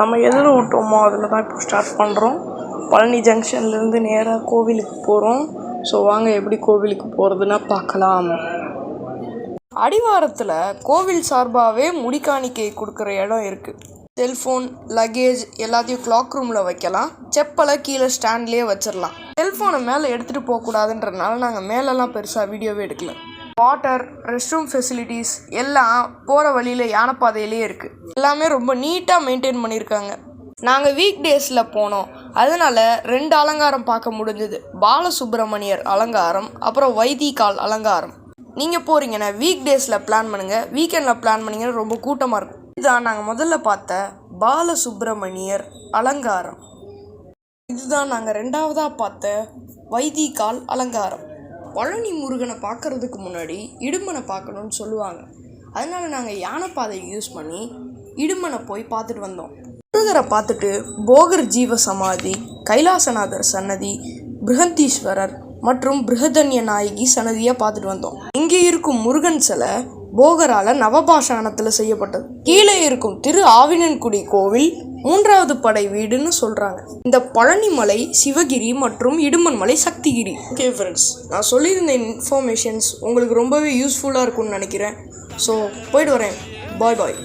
நம்ம எதில் விட்டோமோ அதில் தான் இப்போ ஸ்டார்ட் பண்ணுறோம். பழனி ஜங்ஷன்லேருந்து நேராக கோவிலுக்கு போகிறோம். ஸோ வாங்க எப்படி கோவிலுக்கு போகிறதுன்னா பார்க்கலாம். அடிவாரத்தில் கோவில் சார்பாகவே முடிக்காணிக்கை கொடுக்குற இடம் இருக்குது. செல்ஃபோன், லக்கேஜ் எல்லாத்தையும் கிளாக் ரூமில் வைக்கலாம். செப்பலை கீழே ஸ்டாண்ட்லேயே வச்சிடலாம். செல்ஃபோனை மேலே எடுத்துகிட்டு போகக்கூடாதுன்றதுனால நாங்கள் மேலெல்லாம் பெருசாக வீடியோவே எடுக்கல. வாட்டர், ரெஸ்ட் ரூம் ஃபெசிலிட்டிஸ் எல்லாம் போகிற வழியில் யானைப்பாதையிலே இருக்குது. எல்லாமே ரொம்ப நீட்டாக மெயின்டைன் பண்ணியிருக்காங்க. நாங்கள் வீக் டேஸில் போனோம், அதனால் 2 அலங்காரம் பார்க்க முடிஞ்சது. பாலசுப்ரமணியர் அலங்காரம், அப்புறம் வைதிகால் அலங்காரம். நீங்கள் போகிறீங்கன்னா வீக் டேஸில் பிளான் பண்ணுங்கள். வீக்கெண்டில் பிளான் பண்ணிங்கன்னா ரொம்ப கூட்டமாக இருக்கும். இதுதான் நாங்கள் முதல்ல பார்த்த பாலசுப்ரமணியர் அலங்காரம். இதுதான் நாங்கள் 2ஆவதாக பார்த்த வைதிகால் அலங்காரம். பழனி முருகனை பார்க்குறதுக்கு முன்னாடி இடும்பனை பார்க்கணுன்னு சொல்லுவாங்க. அதனால நாங்கள் யானைப்பாதையை யூஸ் பண்ணி இடும்பனை போய் பார்த்துட்டு வந்தோம். முருகரை பார்த்துட்டு போகர் ஜீவ சமாதி, கைலாசநாதர் சன்னதி, பிருகந்தீஸ்வரர் மற்றும் பிருகதன்ய நாயகி சன்னதியை பார்த்துட்டு வந்தோம். இங்கே இருக்கும் முருகன் சிலை போகரால் நவபாஷாணத்தில் செய்யப்பட்டது. கீழே இருக்கும் திரு ஆவினன்குடி கோவில் 3வது படை வீடுன்னு சொல்கிறாங்க. இந்த பழனிமலை சிவகிரி மற்றும் இடுமன் மலை சக்திகிரி. ஓகே ஃப்ரெண்ட்ஸ், நான் சொல்லியிருந்த இன்ஃபர்மேஷன்ஸ் உங்களுக்கு ரொம்பவே யூஸ்ஃபுல்லாக இருக்கும்னு நினைக்கிறேன். ஸோ போய்ட்டு வரேன். பாய் பாய்.